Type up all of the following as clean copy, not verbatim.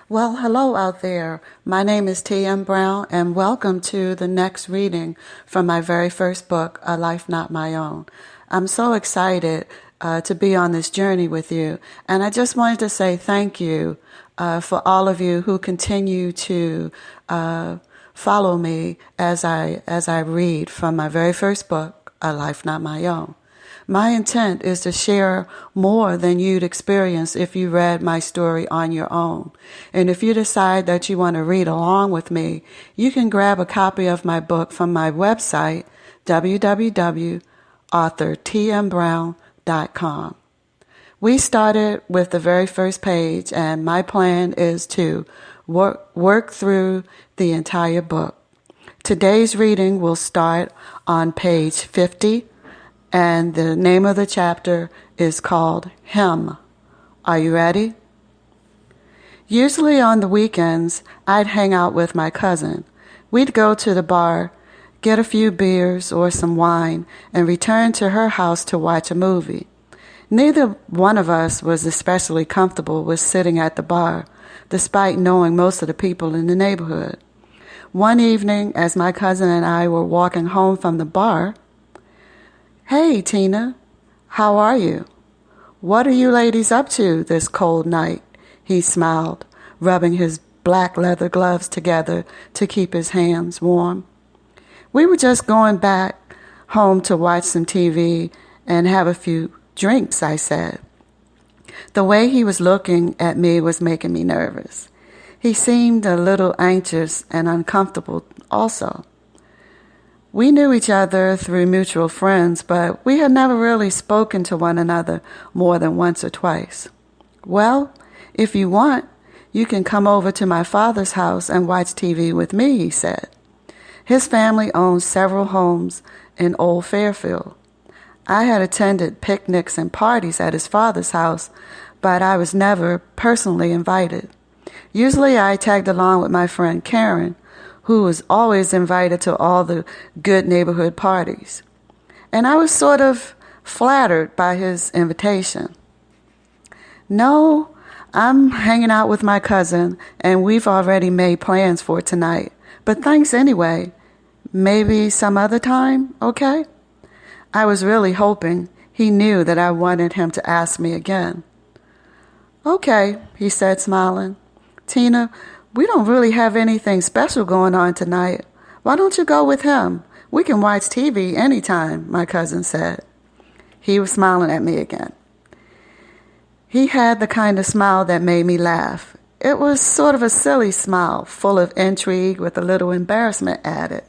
Well, hello out there. My name is T.M. Brown, and welcome to the next reading from my very first book, A Life Not My Own. I'm so excited to be on this journey with you, and I just wanted to say thank you for all of you who continue to follow me as I read from my very first book, A Life Not My Own. My intent is to share more than you'd experience if you read my story on your own. And if you decide that you want to read along with me, you can grab a copy of my book from my website, www.authortmbrown.com. We started with the very first page, and my plan is to work through the entire book. Today's reading will start on page 50. And the name of the chapter is called Him. Are you ready? Usually on the weekends, I'd hang out with my cousin. We'd go to the bar, get a few beers or some wine, and return to her house to watch a movie. Neither one of us was especially comfortable with sitting at the bar, despite knowing most of the people in the neighborhood. One evening, as my cousin and I were walking home from the bar, "Hey, Tina, how are you? What are you ladies up to this cold night?" He smiled, rubbing his black leather gloves together to keep his hands warm. "We were just going back home to watch some TV and have a few drinks," I said. The way he was looking at me was making me nervous. He seemed a little anxious and uncomfortable also. We knew each other through mutual friends, but we had never really spoken to one another more than once or twice. "Well, if you want, you can come over to my father's house and watch TV with me," he said. His family owns several homes in Old Fairfield. I had attended picnics and parties at his father's house, but I was never personally invited. Usually I tagged along with my friend Karen, who was always invited to all the good neighborhood parties. And I was sort of flattered by his invitation. "No, I'm hanging out with my cousin, and we've already made plans for tonight. But thanks anyway. Maybe some other time, okay?" I was really hoping he knew that I wanted him to ask me again. "Okay," he said, smiling. "Tina, we don't really have anything special going on tonight. Why don't you go with him? We can watch TV anytime," my cousin said. He was smiling at me again. He had the kind of smile that made me laugh. It was sort of a silly smile, full of intrigue with a little embarrassment added.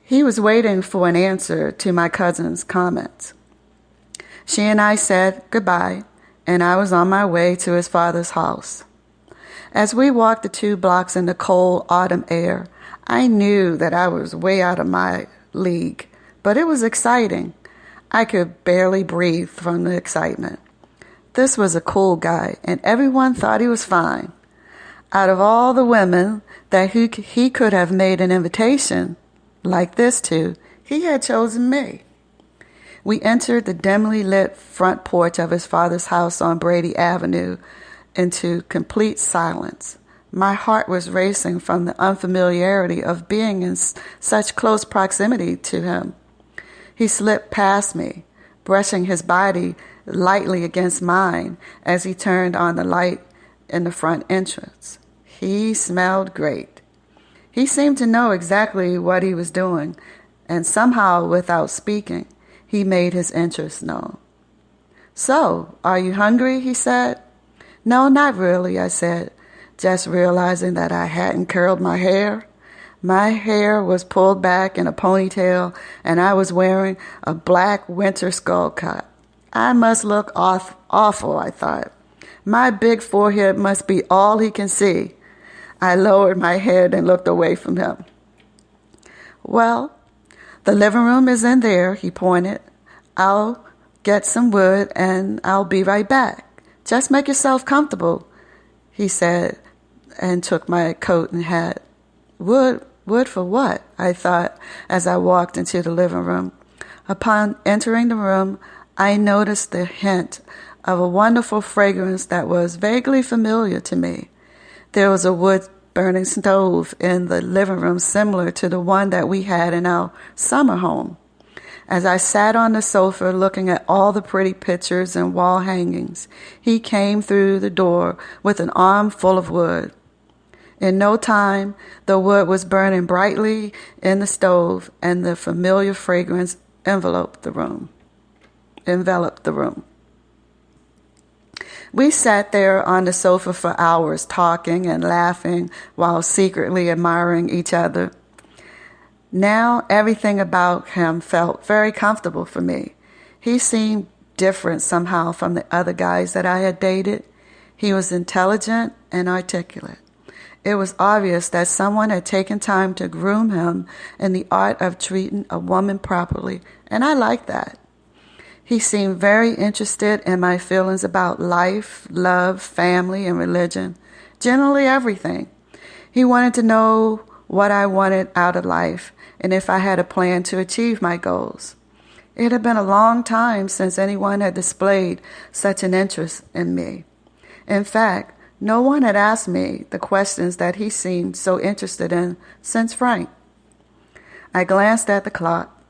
He was waiting for an answer to my cousin's comments. She and I said goodbye, and I was on my way to his father's house. As we walked the 2 blocks in the cold autumn air, I knew that I was way out of my league, but it was exciting. I could barely breathe from the excitement. This was a cool guy, and everyone thought he was fine. Out of all the women that he could have made an invitation like this to, he had chosen me. We entered the dimly lit front porch of his father's house on Brady Avenue into complete silence. My heart was racing from the unfamiliarity of being in such close proximity to him. He slipped past me, brushing his body lightly against mine as he turned on the light in the front entrance. He smelled great. He seemed to know exactly what he was doing, and somehow, without speaking, he made his interest known. "So, are you hungry?" he said. "No, not really," I said, just realizing that I hadn't curled my hair. My hair was pulled back in a ponytail, and I was wearing a black winter skull cap. I must look awful, I thought. My big forehead must be all he can see. I lowered my head and looked away from him. "Well, the living room is in there," he pointed. "I'll get some wood, and I'll be right back. Just make yourself comfortable," he said, and took my coat and hat. Wood for what? I thought as I walked into the living room. Upon entering the room, I noticed the hint of a wonderful fragrance that was vaguely familiar to me. There was a wood burning stove in the living room similar to the one that we had in our summer home. As I sat on the sofa looking at all the pretty pictures and wall hangings, he came through the door with an arm full of wood. In no time, the wood was burning brightly in the stove, and the familiar fragrance enveloped the room. We sat there on the sofa for hours, talking and laughing while secretly admiring each other. Now everything about him felt very comfortable for me. He seemed different somehow from the other guys that I had dated. He was intelligent and articulate. It was obvious that someone had taken time to groom him in the art of treating a woman properly, and I liked that. He seemed very interested in my feelings about life, love, family, and religion, generally everything. He wanted to know what I wanted out of life and if I had a plan to achieve my goals. It had been a long time since anyone had displayed such an interest in me. In fact, no one had asked me the questions that he seemed so interested in since Frank. I glanced at the clock.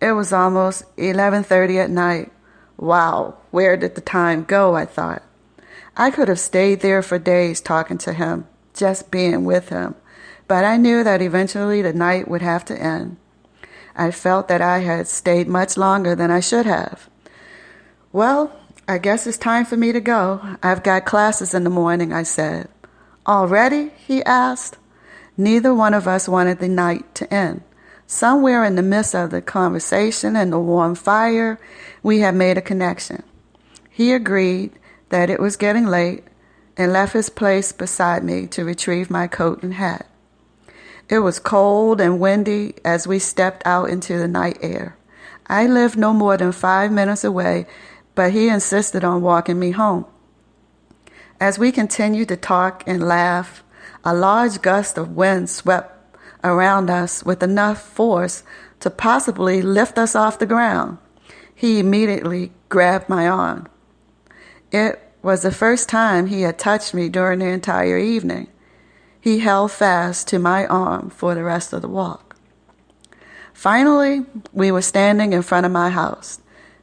It was almost 11:30 at night. Wow, where did the time go, I thought. I could have stayed there for days talking to him, just being with him, but I knew that eventually the night would have to end. I felt that I had stayed much longer than I should have. Well, I guess it's time for me to go. I've got classes in the morning, I said. Already? He asked. Neither one of us wanted the night to end. Somewhere in the midst of the conversation and the warm fire, we had made a connection. He agreed that it was getting late and left his place beside me to retrieve my coat and hat. It was cold and windy as we stepped out into the night air. I lived no more than 5 minutes away, but he insisted on walking me home. As we continued to talk and laugh, a large gust of wind swept around us with enough force to possibly lift us off the ground. He immediately grabbed my arm. It was the first time he had touched me during the entire evening. He held fast to my arm for the rest of the walk. Finally, we were standing in front of my house.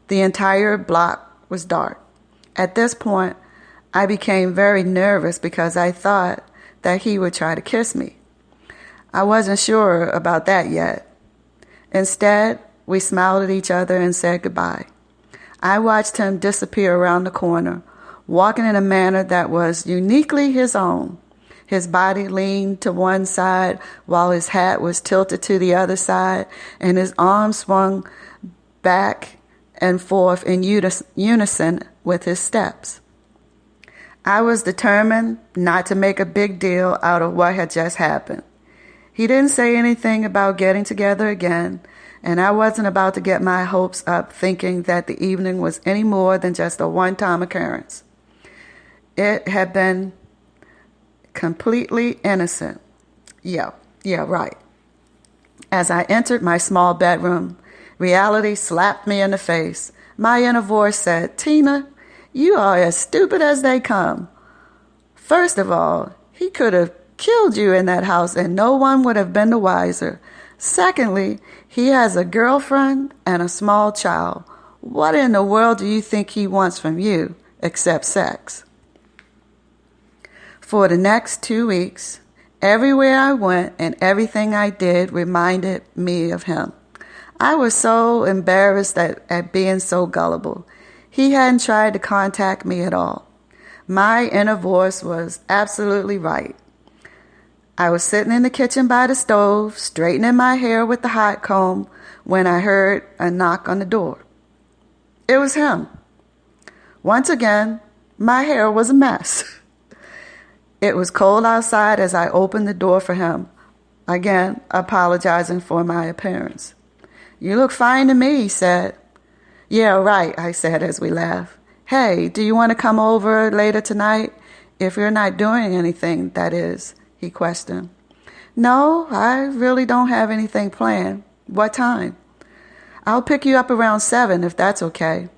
The entire block was dark. At this point, I became very nervous because I thought that he would try to kiss me. I wasn't sure about that yet. Instead, we smiled at each other and said goodbye. I watched him disappear around the corner, walking in a manner that was uniquely his own. His body leaned to one side while his hat was tilted to the other side, and his arms swung back and forth in unison with his steps. I was determined not to make a big deal out of what had just happened. He didn't say anything about getting together again, and I wasn't about to get my hopes up thinking that the evening was any more than just a one-time occurrence. It had been completely innocent. Yeah, right. As I entered my small bedroom, reality slapped me in the face. My inner voice said, "Tina, you are as stupid as they come. First of all, he could have killed you in that house and no one would have been the wiser. Secondly, he has a girlfriend and a small child. What in the world do you think he wants from you except sex?" For the next 2 weeks, everywhere I went and everything I did reminded me of him. I was so embarrassed at being so gullible. He hadn't tried to contact me at all. My inner voice was absolutely right. I was sitting in the kitchen by the stove, straightening my hair with the hot comb, when I heard a knock on the door. It was him. Once again, my hair was a mess. It was cold outside as I opened the door for him, again apologizing for my appearance. "You look fine to me," he said. "Yeah, right," I said as we laughed. "Hey, do you want to come over later tonight? If you're not doing anything, that is," he questioned. "No, I really don't have anything planned. What time?" "I'll pick you up around 7 if that's okay."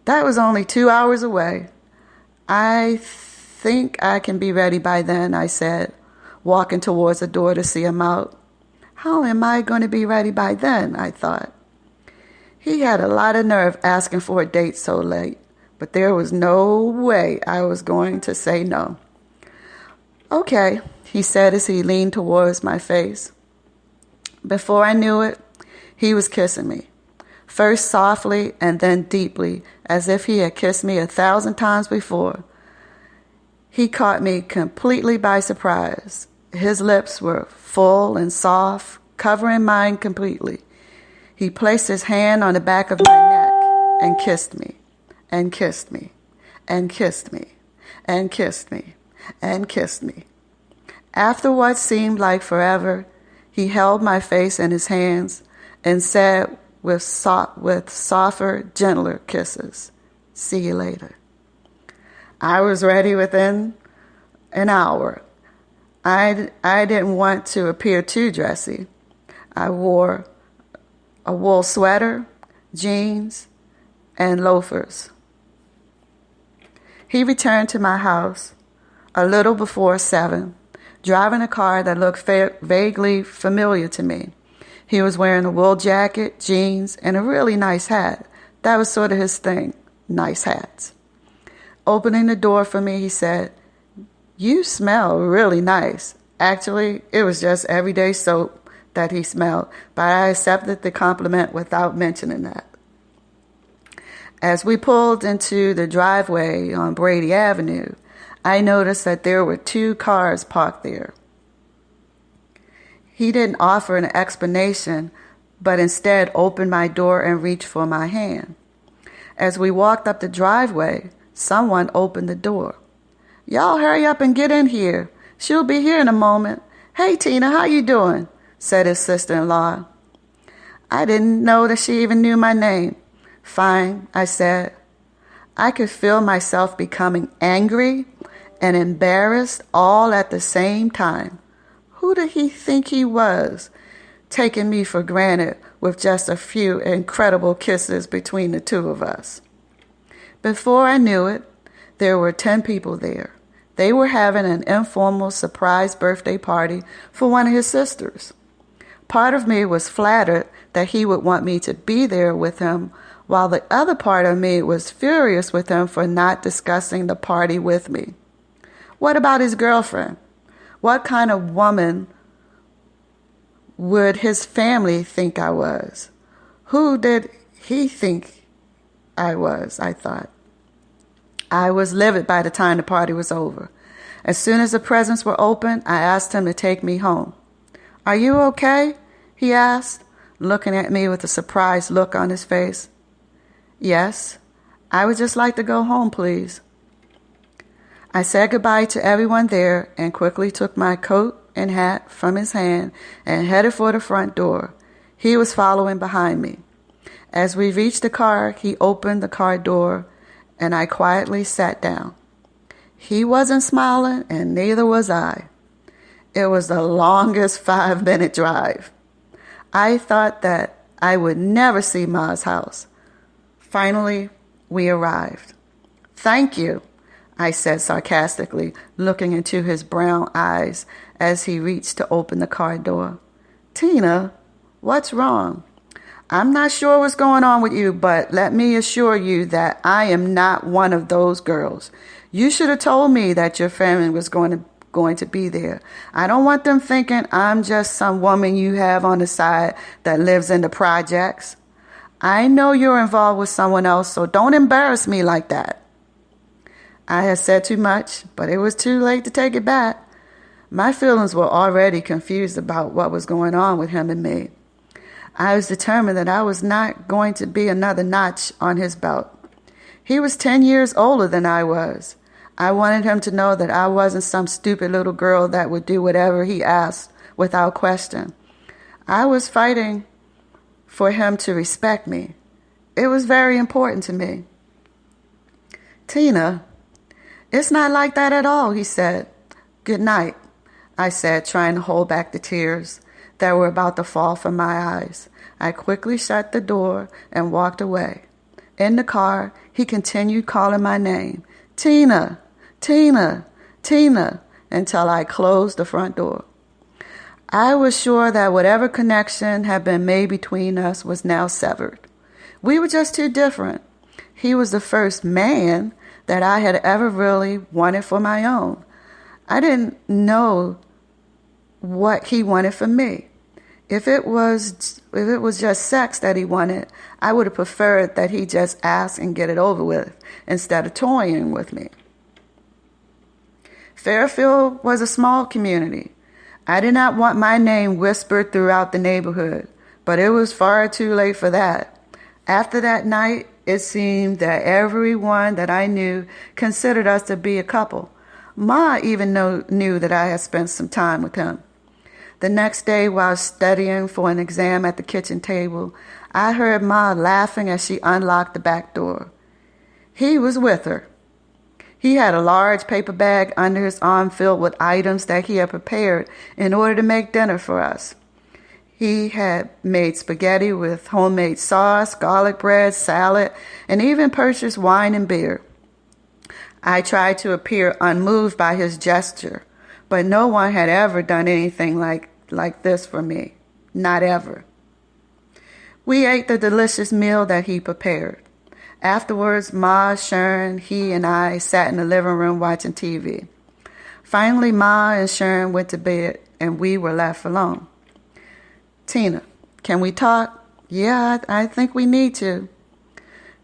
That was only 2 hours away. I think I can be ready by then, I said, walking towards the door to see him out. How am I going to be ready by then, I thought. He had a lot of nerve asking for a date so late, but there was no way I was going to say no. Okay, he said as he leaned towards my face. Before I knew it, he was kissing me. First softly and then deeply, as if he had kissed me 1,000 times before. He caught me completely by surprise. His lips were full and soft, covering mine completely. He placed his hand on the back of my neck and kissed me, and kissed me, and kissed me, and kissed me, and kissed me. After what seemed like forever, he held my face in his hands and said with softer, gentler kisses, "See you later." I was ready within an hour. I didn't want to appear too dressy. I wore a wool sweater, jeans, and loafers. He returned to my house a little before 7, driving a car that looked vaguely familiar to me. He was wearing a wool jacket, jeans, and a really nice hat. That was sort of his thing, nice hats. Opening the door for me, he said, "You smell really nice." Actually, it was just everyday soap that he smelled, but I accepted the compliment without mentioning that. As we pulled into the driveway on Brady Avenue, I noticed that there were 2 cars parked there. He didn't offer an explanation, but instead opened my door and reached for my hand. As we walked up the driveway, someone opened the door. "Y'all hurry up and get in here. She'll be here in a moment. Hey, Tina, how you doing?" said his sister-in-law. I didn't know that she even knew my name. "Fine," I said. I could feel myself becoming angry and embarrassed all at the same time. Who did he think he was, taking me for granted with just a few incredible kisses between the 2 of us? Before I knew it, there were 10 people there. They were having an informal surprise birthday party for one of his sisters. Part of me was flattered that he would want me to be there with him, while the other part of me was furious with him for not discussing the party with me. What about his girlfriend? What kind of woman would his family think I was? Who did he think I was, I thought. I was livid by the time the party was over. As soon as the presents were opened, I asked him to take me home. "Are you okay?" he asked, looking at me with a surprised look on his face. "Yes, I would just like to go home, please." I said goodbye to everyone there and quickly took my coat and hat from his hand and headed for the front door. He was following behind me. As we reached the car, he opened the car door and I quietly sat down. He wasn't smiling and neither was I. It was the longest 5-minute drive. I thought that I would never see Ma's house. Finally, we arrived. "Thank you," I said sarcastically, looking into his brown eyes as he reached to open the car door. "Tina, what's wrong?" "I'm not sure what's going on with you, but let me assure you that I am not one of those girls. You should have told me that your family was going to be there. I don't want them thinking I'm just some woman you have on the side that lives in the projects. I know you're involved with someone else, so don't embarrass me like that." I had said too much, but it was too late to take it back. My feelings were already confused about what was going on with him and me. I was determined that I was not going to be another notch on his belt. He was 10 years older than I was. I wanted him to know that I wasn't some stupid little girl that would do whatever he asked without question. I was fighting for him to respect me. It was very important to me. "Tina, it's not like that at all," he said. "Good night," I said, trying to hold back the tears that were about to fall from my eyes. I quickly shut the door and walked away. In the car, he continued calling my name. "Tina, Tina." Tina, until I closed the front door. I was sure that whatever connection had been made between us was now severed. We were just too different. He was the first man that I had ever really wanted for my own. I didn't know what he wanted from me. If it was just sex that he wanted, I would have preferred that he just ask and get it over with instead of toying with me. Fairfield was a small community. I did not want my name whispered throughout the neighborhood, but it was far too late for that. After that night, it seemed that everyone that I knew considered us to be a couple. Ma even knew that I had spent some time with him. The next day, while studying for an exam at the kitchen table, I heard Ma laughing as she unlocked the back door. He was with her. He had a large paper bag under his arm filled with items that he had prepared in order to make dinner for us. He had made spaghetti with homemade sauce, garlic bread, salad, and even purchased wine and beer. I tried to appear unmoved by his gesture, but no one had ever done anything like this for me. Not ever. We ate the delicious meal that he prepared. Afterwards, Ma, Sharon, he, and I sat in the living room watching TV. Finally, Ma and Sharon went to bed, and we were left alone. Tina, can we talk? Yeah, I think we need to.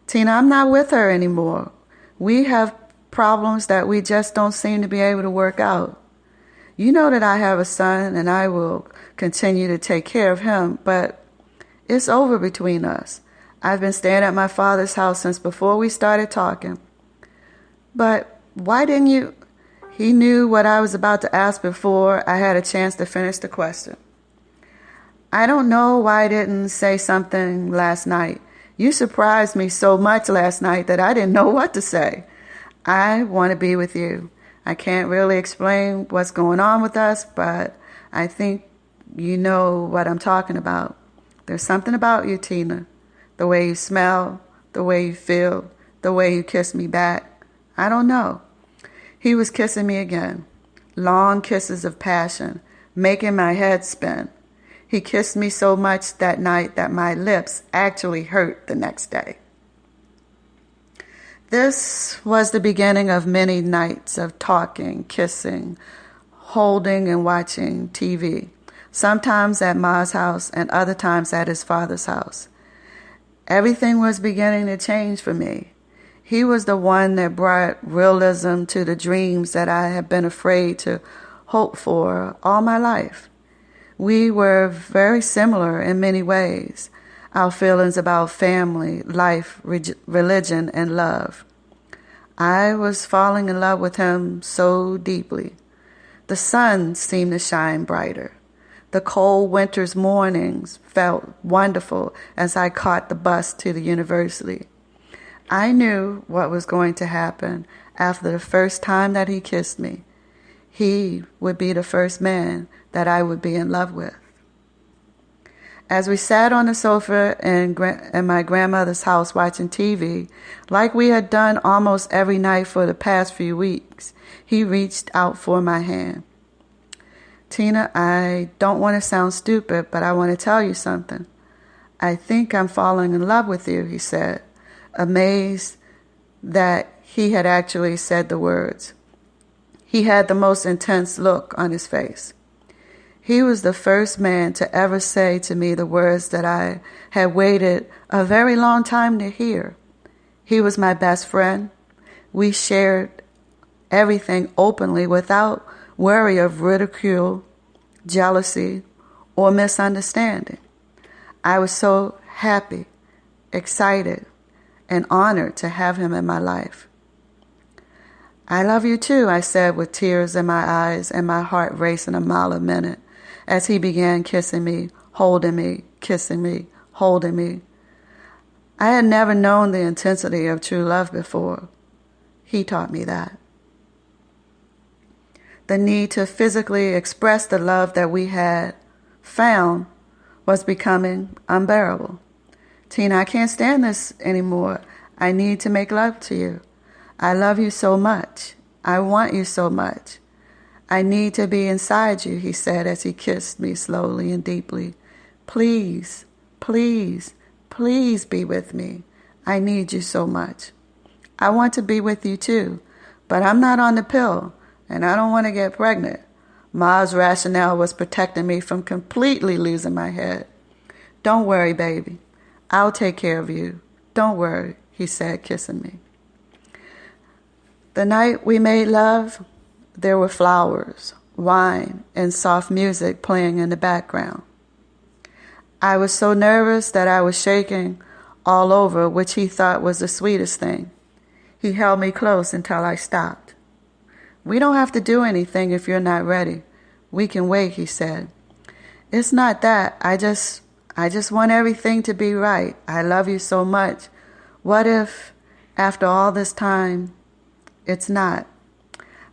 Tina, I'm not with her anymore. We have problems that we just don't seem to be able to work out. You know that I have a son, and I will continue to take care of him, but it's over between us. I've been staying at my father's house since before we started talking. But why didn't you? He knew what I was about to ask before I had a chance to finish the question. I don't know why I didn't say something last night. You surprised me so much last night that I didn't know what to say. I want to be with you. I can't really explain what's going on with us, but I think you know what I'm talking about. There's something about you, Tina. The way you smell, the way you feel, the way you kiss me back. I don't know. He was kissing me again. Long kisses of passion, making my head spin. He kissed me so much that night that my lips actually hurt the next day. This was the beginning of many nights of talking, kissing, holding, and watching TV. Sometimes at Ma's house and other times at his father's house. Everything was beginning to change for me. He was the one that brought realism to the dreams that I had been afraid to hope for all my life. We were very similar in many ways. Our feelings about family, life, religion, and love. I was falling in love with him so deeply. The sun seemed to shine brighter. The cold winter's mornings felt wonderful as I caught the bus to the university. I knew what was going to happen after the first time that he kissed me. He would be the first man that I would be in love with. As we sat on the sofa in my grandmother's house watching TV, like we had done almost every night for the past few weeks, he reached out for my hand. Tina, I don't want to sound stupid, but I want to tell you something. I think I'm falling in love with you, he said, amazed that he had actually said the words. He had the most intense look on his face. He was the first man to ever say to me the words that I had waited a very long time to hear. He was my best friend. We shared everything openly without worry of ridicule, jealousy, or misunderstanding. I was so happy, excited, and honored to have him in my life. I love you too, I said with tears in my eyes and my heart racing a mile a minute as he began kissing me, holding me, kissing me, holding me. I had never known the intensity of true love before. He taught me that. The need to physically express the love that we had found was becoming unbearable. Tina, I can't stand this anymore. I need to make love to you. I love you so much. I want you so much. I need to be inside you, he said as he kissed me slowly and deeply. Please, please, please be with me. I need you so much. I want to be with you too, but I'm not on the pill, and I don't want to get pregnant. Ma's rationale was protecting me from completely losing my head. Don't worry, baby. I'll take care of you. Don't worry, he said, kissing me. The night we made love, there were flowers, wine, and soft music playing in the background. I was so nervous that I was shaking all over, which he thought was the sweetest thing. He held me close until I stopped. We don't have to do anything if you're not ready. We can wait, he said. It's not that. I just want everything to be right. I love you so much. What if, after all this time, it's not?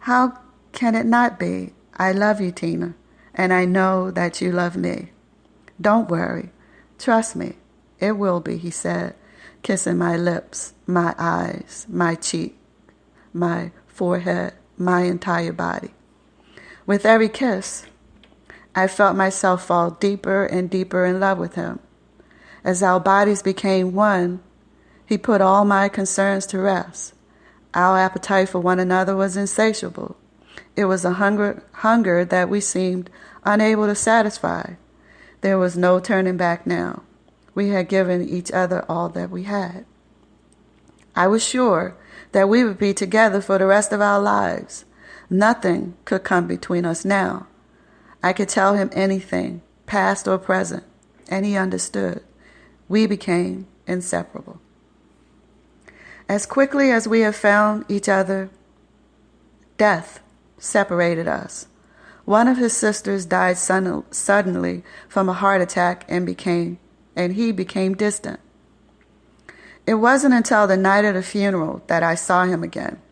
How can it not be? I love you, Tina, and I know that you love me. Don't worry. Trust me. It will be, he said, kissing my lips, my eyes, my cheek, my forehead, my entire body. With every kiss, I felt myself fall deeper and deeper in love with him. As our bodies became one, he put all my concerns to rest. Our appetite for one another was insatiable. It was a hunger that we seemed unable to satisfy. There was no turning back now. We had given each other all that we had. I was sure that we would be together for the rest of our lives. Nothing could come between us now. I could tell him anything, past or present, and he understood. We became inseparable. As quickly as we have found each other, death separated us. One of his sisters died suddenly from a heart attack and he became distant. It wasn't until the night of the funeral that I saw him again.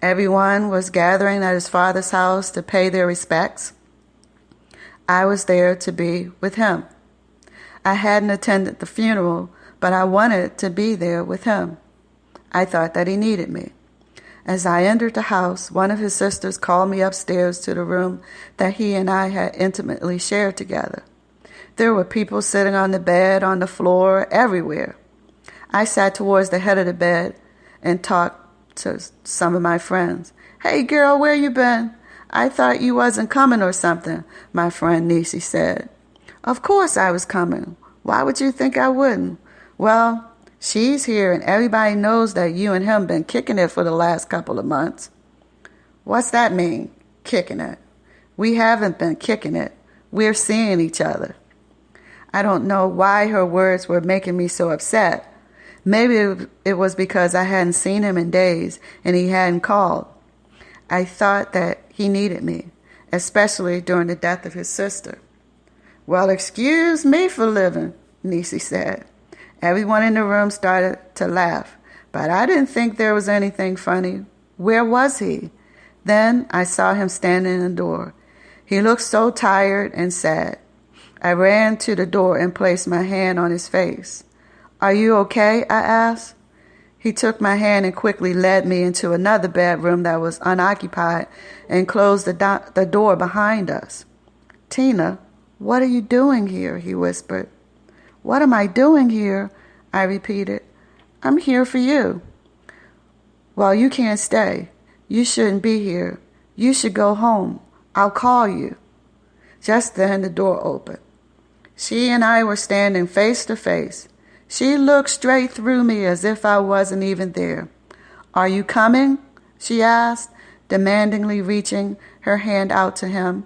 Everyone was gathering at his father's house to pay their respects. I was there to be with him. I hadn't attended the funeral, but I wanted to be there with him. I thought that he needed me. As I entered the house, one of his sisters called me upstairs to the room that he and I had intimately shared together. There were people sitting on the bed, on the floor, everywhere. I sat towards the head of the bed and talked to some of my friends. Hey girl, where you been? I thought you wasn't coming or something, my friend Nisi said. Of course I was coming. Why would you think I wouldn't? Well, she's here and everybody knows that you and him been kicking it for the last couple of months. What's that mean, kicking it? We haven't been kicking it. We're seeing each other. I don't know why her words were making me so upset. Maybe it was because I hadn't seen him in days and he hadn't called. I thought that he needed me, especially during the death of his sister. Well, excuse me for living, Nisi said. Everyone in the room started to laugh, but I didn't think there was anything funny. Where was he? Then I saw him standing in the door. He looked so tired and sad. I ran to the door and placed my hand on his face. Are you okay? I asked. He took my hand and quickly led me into another bedroom that was unoccupied and closed the door behind us. Tina, what are you doing here? He whispered. What am I doing here? I repeated. I'm here for you. Well, you can't stay. You shouldn't be here. You should go home. I'll call you. Just then the door opened. She and I were standing face to face. She looked straight through me as if I wasn't even there. Are you coming? She asked, demandingly reaching her hand out to him.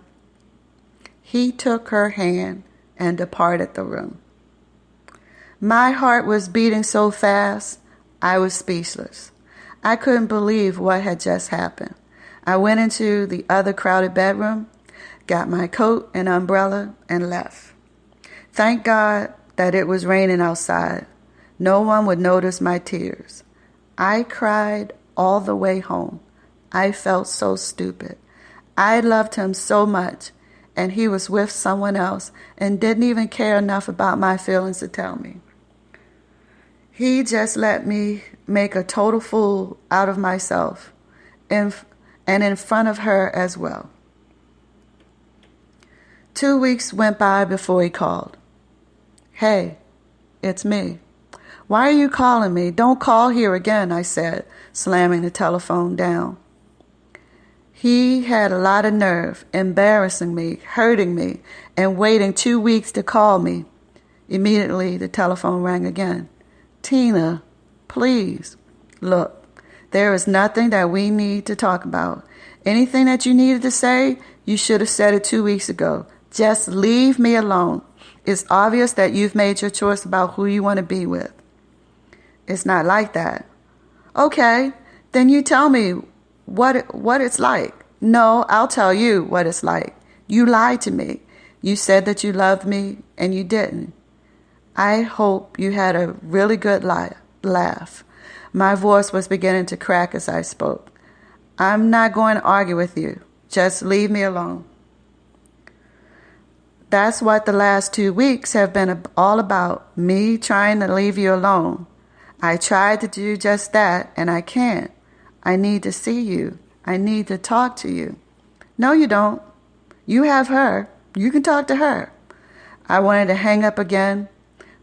He took her hand and departed the room. My heart was beating so fast, I was speechless. I couldn't believe what had just happened. I went into the other crowded bedroom, got my coat and umbrella, and left. Thank God that it was raining outside. No one would notice my tears. I cried all the way home. I felt so stupid. I loved him so much, and he was with someone else and didn't even care enough about my feelings to tell me. He just let me make a total fool out of myself. and in front of her as well. 2 weeks went by before he called. "Hey, it's me." "Why are you calling me? Don't call here again," I said, slamming the telephone down. He had a lot of nerve, embarrassing me, hurting me, and waiting 2 weeks to call me. Immediately, the telephone rang again. "Tina, please. Look, there is nothing that we need to talk about. Anything that you needed to say, you should have said it 2 weeks ago. Just leave me alone. It's obvious that you've made your choice about who you want to be with." "It's not like that." "Okay, then you tell me what it's like." "No, I'll tell you what it's like. You lied to me. You said that you loved me, and you didn't. I hope you had a really good laugh." My voice was beginning to crack as I spoke. "I'm not going to argue with you. Just leave me alone." That's what the last 2 weeks have been all about, me trying to leave you alone. I tried to do just that, and I can't. I need to see you. I need to talk to you. "No, you don't. You have her. You can talk to her." I wanted to hang up again,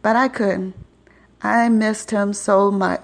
but I couldn't. I missed him so much.